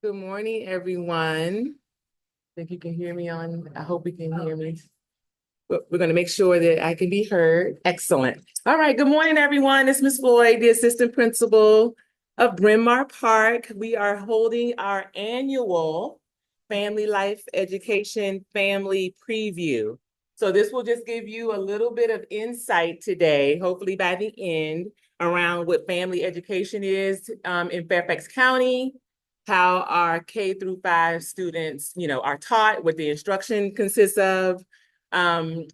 Good morning, everyone. If you can hear me I hope you can hear me. We're going to make sure that I can be heard. Excellent. All right. Good morning, everyone. It's Ms. Floyd, the assistant principal of Bryn Mawr Park. We are holding our annual Family Life Education Family Preview. So this will just give you a little bit of insight today, hopefully by the end, around what family education is in Fairfax County, how our K through 5 students, are taught, what the instruction consists of, um,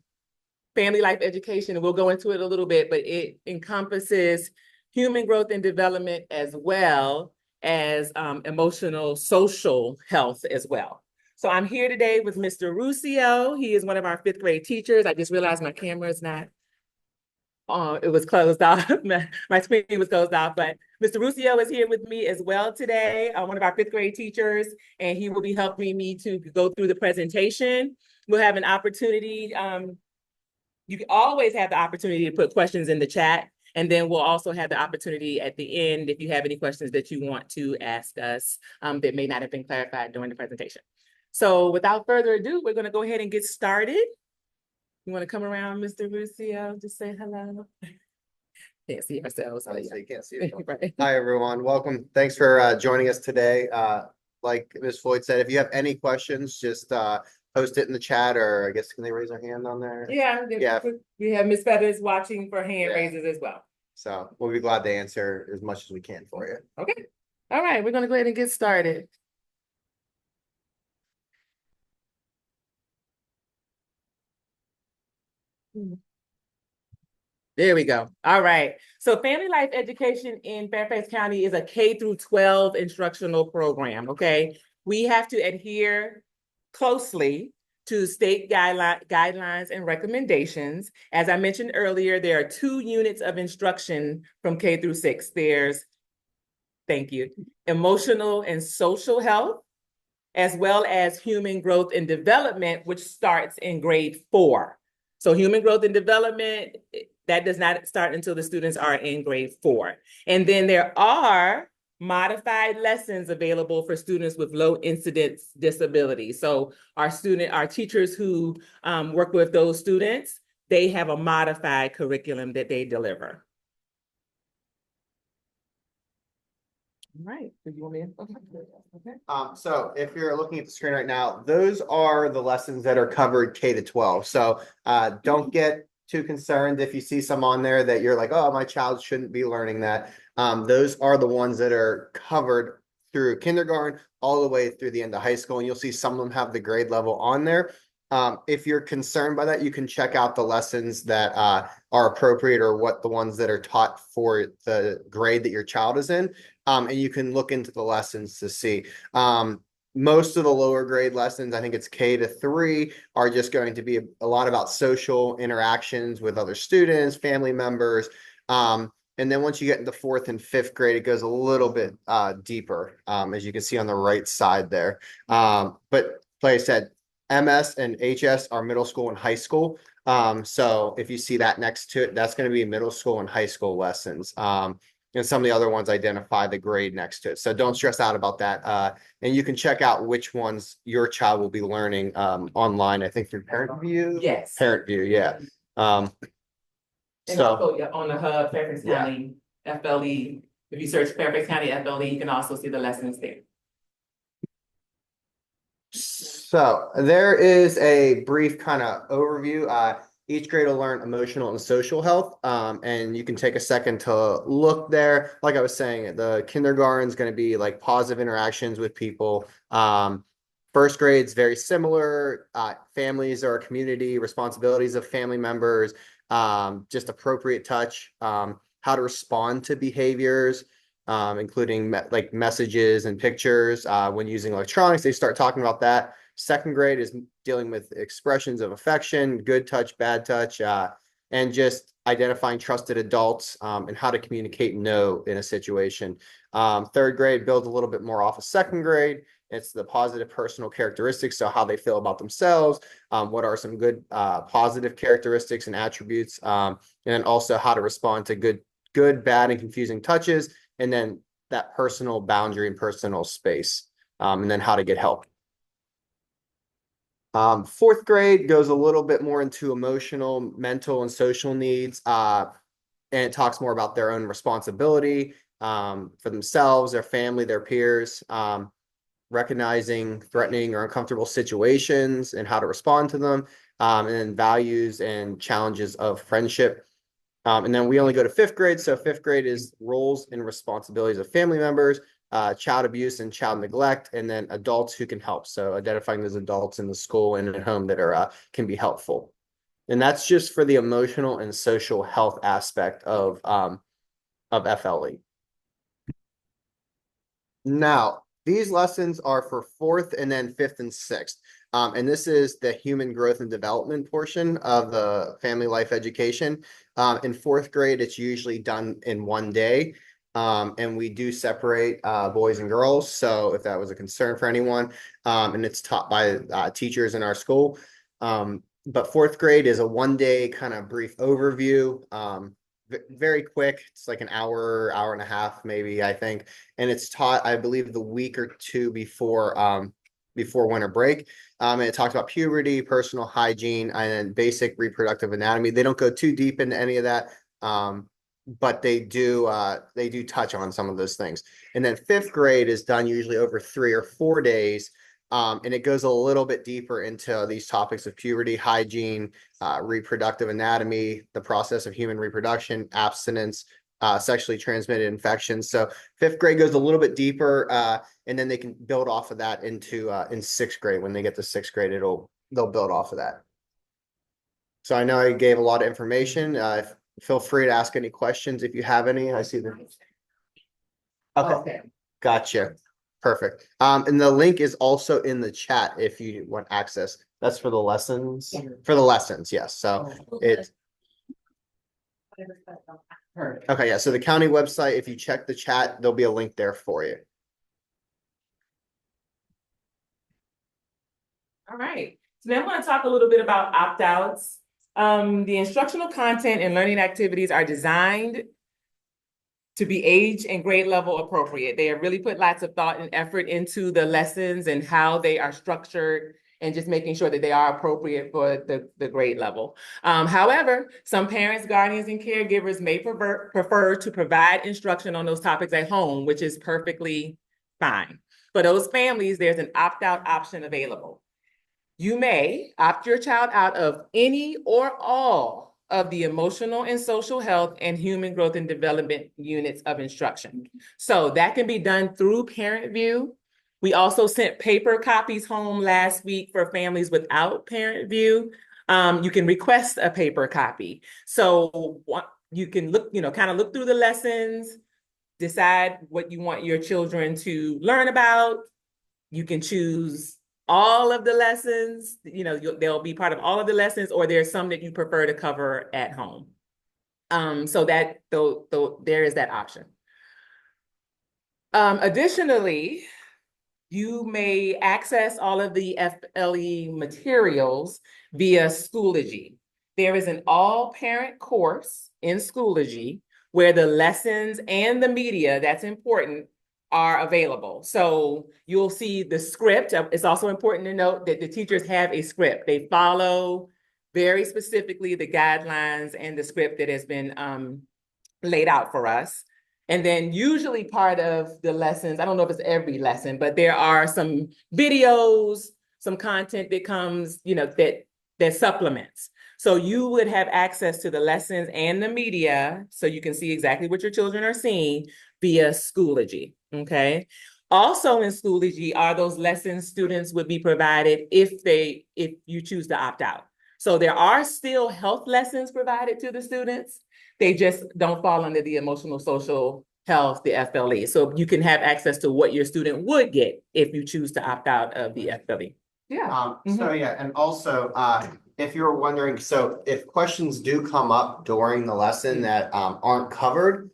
family life education, and we'll go into it a little bit, but it encompasses human growth and development as well as emotional, social health as well. So I'm here today with Mr. Ruscio. He is one of our fifth grade teachers. I just realized my camera is not it was closed off. My screen was closed off, but Mr. Ruscio is here with me as well today, one of our fifth grade teachers, and he will be helping me to go through the presentation. We'll have an opportunity. You always have the opportunity to put questions in the chat, and then we'll also have the opportunity at the end if you have any questions that you want to ask us that may not have been clarified during the presentation. So without further ado, we're going to go ahead and get started. You want to come around, Mr. Ruscio, just say hello? Can't see ourselves. So Yeah. you can't see it. Right. Hi, everyone. Welcome. Thanks for joining us today. Like Ms. Floyd said, if you have any questions, just post it in the chat, or I guess can they raise their hand on there? Yeah, we have Miss Feathers watching for hand Yeah. raises as well. So we'll be glad to answer as much as we can for you. Okay. All right, we're going to go ahead and get started. There we go. All right. So family life education in Fairfax County is a K through 12 instructional program. Okay. We have to adhere closely to state guidelines and recommendations. As I mentioned earlier, there are 2 units of instruction from K through 6. There's, thank you, emotional and social health, as well as human growth and development, which starts in grade 4. So human growth and development, that does not start until the students are in grade 4. And then there are modified lessons available for students with low incidence disabilities. So our teachers who work with those students, they have a modified curriculum that they deliver. All right. Do you want me to? Okay. So if you're looking at the screen right now, those are the lessons that are covered K to 12. So don't get too concerned if you see some on there that you're like, oh, my child shouldn't be learning that. Those are the ones that are covered through kindergarten all the way through the end of high school. And you'll see some of them have the grade level on there. If you're concerned by that, you can check out the lessons that are appropriate, or what the ones that are taught for the grade that your child is in. And you can look into the lessons to see. Most of the lower grade lessons, I think it's K to 3, are just going to be a lot about social interactions with other students, family members. And then once you get into 4th and 5th grade, it goes a little bit deeper, as you can see on the right side there. But like I said, MS and HS are middle school and high school. So if you see that next to it, that's going to be middle school and high school lessons. And some of the other ones identify the grade next to it. So don't stress out about that. And you can check out which ones your child will be learning online, I think through Parent View. Yes. Parent View, yeah. And also on the hub, Fairfax County FLE. If you search Fairfax County FLE, you can also see the lessons there. So there is a brief kind of overview. Each grade will learn emotional and social health. And you can take a second to look there. Like I was saying, the kindergarten is going to be like positive interactions with people. First grade's very similar. Families are a community, responsibilities of family members, just appropriate touch, how to respond to behaviors, including like messages and pictures. When using electronics, they start talking about that. Second grade is dealing with expressions of affection, good touch, bad touch, and just identifying trusted adults, and how to communicate no in a situation. Third grade builds a little bit more off of second grade. It's the positive personal characteristics, so how they feel about themselves, what are some good positive characteristics and attributes, and then also how to respond to good, bad, and confusing touches, and then that personal boundary and personal space. and then how to get help. Fourth grade goes a little bit more into emotional, mental, and social needs, and it talks more about their own responsibility for themselves, their family, their peers, recognizing threatening or uncomfortable situations and how to respond to them, and then values and challenges of friendship. And then we only go to fifth grade. So fifth grade is roles and responsibilities of family members, child abuse and child neglect, and then adults who can help. So identifying those adults in the school and at home that are can be helpful. And that's just for the emotional and social health aspect of FLE. Now, these lessons are for fourth and then fifth and sixth. And this is the human growth and development portion of the family life education. In fourth grade, it's usually done in one day. And we do separate boys and girls. So if that was a concern for anyone, and it's taught by teachers in our school. But fourth grade is a 1 day kind of brief overview. Very quick. It's like an hour, hour and a half, maybe, I think. And it's taught, I believe, the week or two before winter break. And it talks about puberty, personal hygiene, and then basic reproductive anatomy. They don't go too deep into any of that. But they do touch on some of those things. And then fifth grade is done usually over 3 or 4 days. And it goes a little bit deeper into these topics of puberty, hygiene, reproductive anatomy, the process of human reproduction, abstinence, sexually transmitted infections. So fifth grade goes a little bit deeper, and then they can build off of that into in sixth grade. When they get to sixth grade, they'll build off of that. So I know I gave a lot of information. Feel free to ask any questions if you have any. I see them. Okay, gotcha. Perfect. And the link is also in the chat if you want access. That's for the lessons. Yeah. For the lessons, yes. So it's okay, yeah. So the county website, if you check the chat, there'll be a link there for you. All right. So now I'm going to talk a little bit about opt-outs. The instructional content and learning activities are designed to be age and grade level appropriate. They have really put lots of thought and effort into the lessons and how they are structured and just making sure that they are appropriate for the grade level. However, some parents, guardians, and caregivers may prefer to provide instruction on those topics at home, which is perfectly fine. For those families, there's an opt-out option available. You may opt your child out of any or all of the emotional and social health and human growth and development units of instruction. So that can be done through Parent View. We also sent paper copies home last week for families without Parent View. You can request a paper copy. So you can look, kind of look through the lessons, decide what you want your children to learn about. You can choose all of the lessons, they'll be part of all of the lessons, or there's some that you prefer to cover at home. So that though there is that option. Additionally, you may access all of the FLE materials via Schoology. There is an all-parent course in Schoology where the lessons and the media, that's important, are available. So you'll see the script. It's also important to note that the teachers have a script. They follow very specifically the guidelines and the script that has been laid out for us. And then usually part of the lessons, I don't know if it's every lesson, but there are some videos, some content that comes, that supplements. So you would have access to the lessons and the media so you can see exactly what your children are seeing via Schoology, okay? Also in Schoology are those lessons students would be provided if you choose to opt out. So there are still health lessons provided to the students. They just don't fall under the emotional social health, the FLE. So you can have access to what your student would get if you choose to opt out of the FLE. Yeah. So yeah, and also if you're wondering, so if questions do come up during the lesson that aren't covered,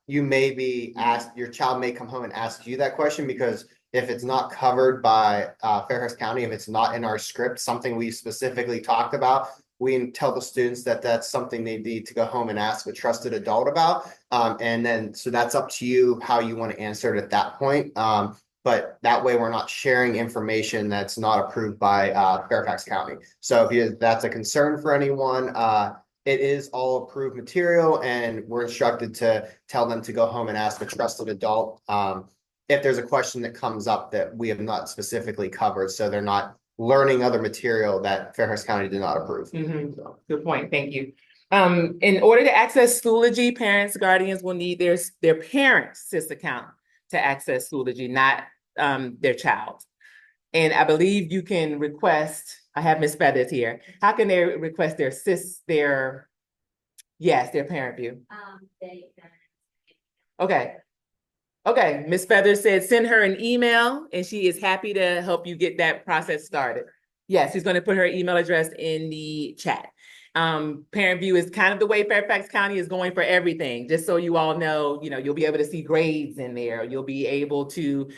you may be asked, your child may come home and ask you that question, because if it's not covered by Fairhurst County, if it's not in our script, something we specifically talked about, we tell the students that that's something they need to go home and ask a trusted adult about. And then, so that's up to you how you want to answer it at that point. but that way we're not sharing information that's not approved by Fairfax County. So that's a concern for anyone, it is all approved material, and we're instructed to tell them to go home and ask a trusted adult if there's a question that comes up that we have not specifically covered, so they're not learning other material that Fairfax County did not approve. So, good point. Thank you. In order to access Schoology, parents, guardians will need their parents' SIS account to access Schoology, not their child. And I believe you can request, I have Ms. Feathers here. How can they request their parent view? Okay. Okay, Ms. Feathers said send her an email and she is happy to help you get that process started. Yes, she's going to put her email address in the chat. Parent view is kind of the way Fairfax County is going for everything. Just so you all know, you'll be able to see grades in there. You'll be able to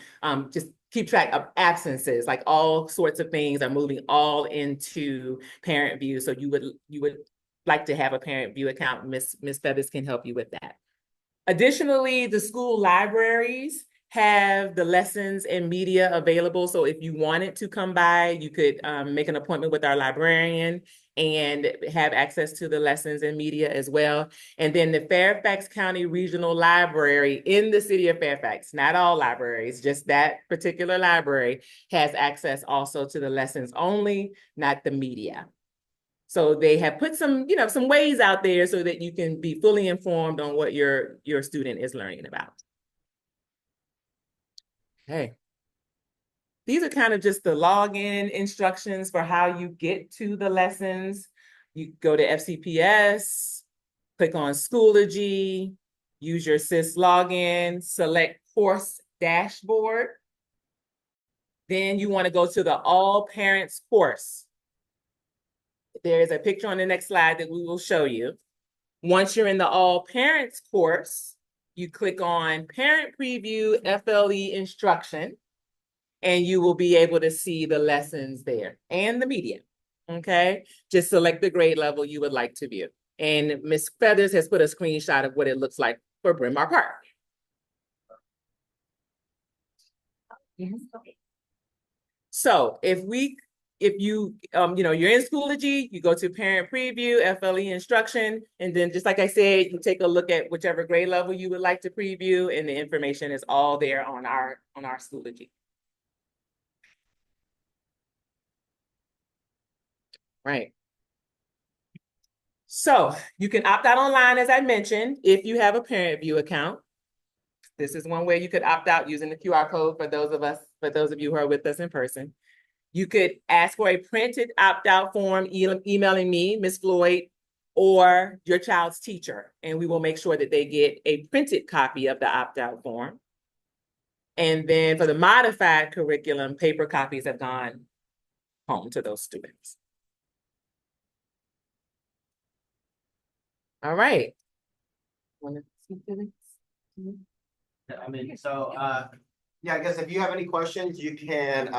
just keep track of absences, like all sorts of things are moving all into parent view. So you would like to have a parent view account. Ms. Feathers can help you with that. Additionally, the school libraries have the lessons and media available. So if you wanted to come by, you could make an appointment with our librarian and have access to the lessons and media as well. And then the Fairfax County Regional Library in the city of Fairfax, not all libraries, just that particular library has access also to the lessons only, not the media. So they have put some ways out there so that you can be fully informed on what your student is learning about. Okay. These are kind of just the login instructions for how you get to the lessons. You go to FCPS, click on Schoology, use your SIS login, select course dashboard. Then you want to go to the all parents course. There's a picture on the next slide that we will show you. Once you're in the all parents course, you click on parent preview FLE instruction, and you will be able to see the lessons there and the media. Okay, just select the grade level you would like to view. And Ms. Feathers has put a screenshot of what it looks like for Bryn Mawr Park. So if you you're in Schoology, you go to parent preview, FLE instruction, and then just like I said, you take a look at whichever grade level you would like to preview, and the information is all there on our Schoology. Right. So you can opt out online, as I mentioned, if you have a parent view account. This is one way you could opt out using the QR code for those of you who are with us in person. You could ask for a printed opt-out form, emailing me, Ms. Floyd, or your child's teacher, and we will make sure that they get a printed copy of the opt-out form. And then for the modified curriculum, paper copies have gone home to those students. All right. Want to speak to this? Yeah, I guess if you have any questions, you can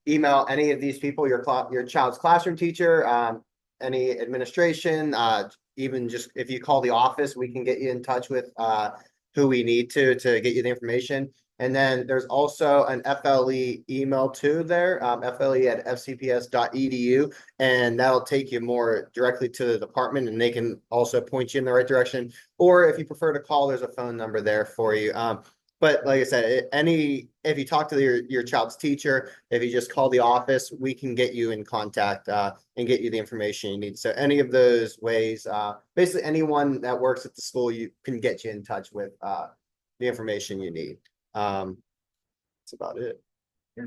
email any of these people, your child's classroom teacher, any administration, even just if you call the office, we can get you in touch with who we need to get you the information. And then there's also an FLE email too there, FLE@fcps.edu, and that'll take you more directly to the department, and they can also point you in the right direction. Or if you prefer to call, there's a phone number there for you. But like I said, if you talk to your child's teacher, if you just call the office, we can get you in contact and get you the information you need. So any of those ways, basically anyone that works at the school, you can get you in touch with the information you need. That's about it. Yeah.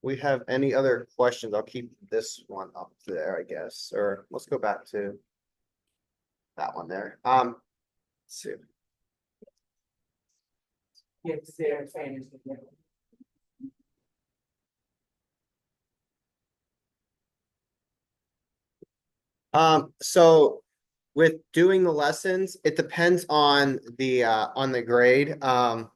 We have any other questions? I'll keep this one up there, I guess, or let's go back to that one there. Let's see. So with doing the lessons, it depends on the grade. So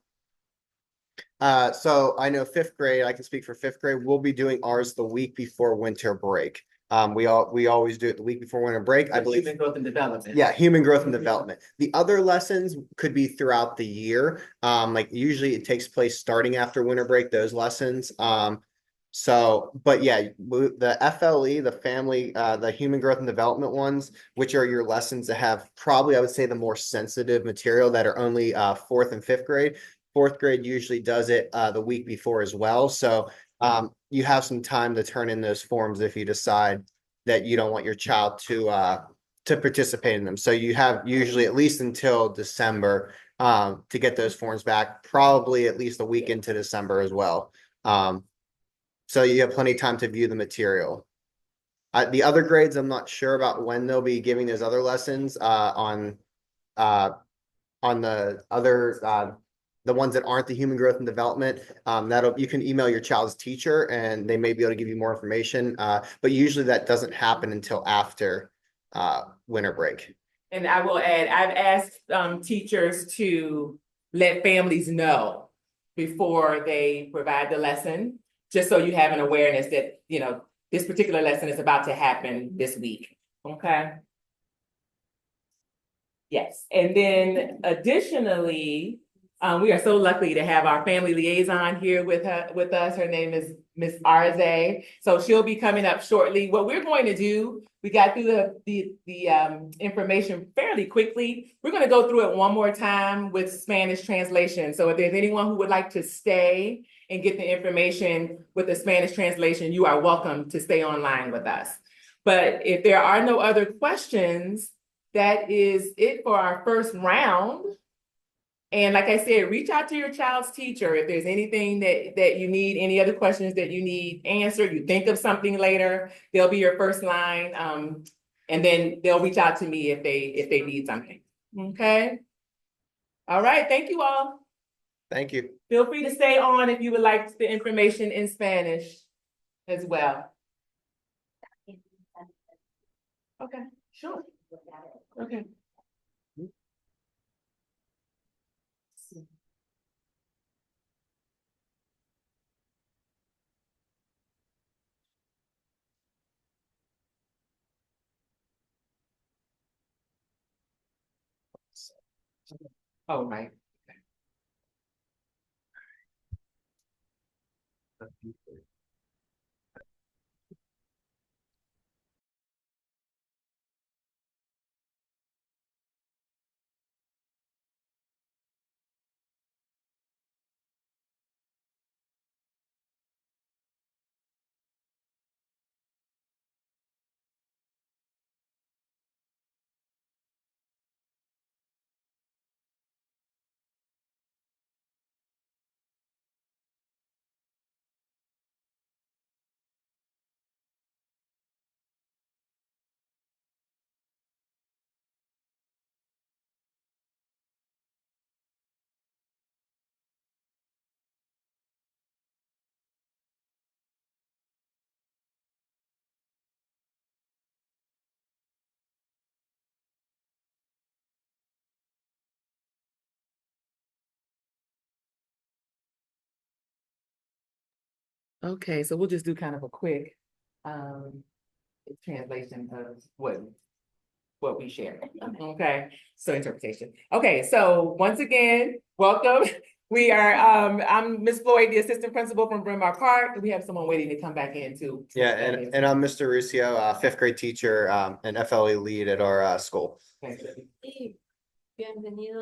I know fifth grade, I can speak for fifth grade, we'll be doing ours the week before winter break. We always do it the week before winter break, I believe. Human growth and development. Yeah, human growth and development. The other lessons could be throughout the year. Like usually it takes place starting after winter break, those lessons. So, but yeah, the FLE, the family, the human growth and development ones, which are your lessons that have probably, I would say, the more sensitive material that are only fourth and fifth grade. Fourth grade usually does it the week before as well. So you have some time to turn in those forms if you decide that you don't want your child to participate in them. So you have usually at least until December to get those forms back, probably at least a week into December as well. So you have plenty of time to view the material. The other grades, I'm not sure about when they'll be giving those other lessons uh, on the other the ones that aren't the human growth and development. That'll you can email your child's teacher and they may be able to give you more information. But usually that doesn't happen until after winter break. And I will add, I've asked teachers to let families know before they provide the lesson, just so you have an awareness that, you know, this particular lesson is about to happen this week. Okay. Yes, and then additionally, we are so lucky to have our family liaison here with us. Her name is Miss Arze. So she'll be coming up shortly. What we're going to do, we got through the information fairly quickly. We're going to go through it one more time with Spanish translation. So if there's anyone who would like to stay and get the information with the Spanish translation, you are welcome to stay online with us. But if there are no other questions, that is it for our first round. And like I said, reach out to your child's teacher if there's anything that you need, any other questions that you need answered, you think of something later, they'll be your first line. And then they'll reach out to me if they need something. Okay. All right. Thank you all. Thank you. Feel free to stay on if you would like the information in Spanish as well. Okay, sure. Okay. Oh, right. Okay, so we'll just do kind of a quick translation of what we share. Okay, so interpretation. Okay, so once again, welcome. We are I'm Miss Floyd, the assistant principal from Bryn Mawr Park. We have someone waiting to come back in too. Yeah, and I'm Mr. Ruscio, fifth grade teacher and FLE lead at our school. Okay. Bienvenido.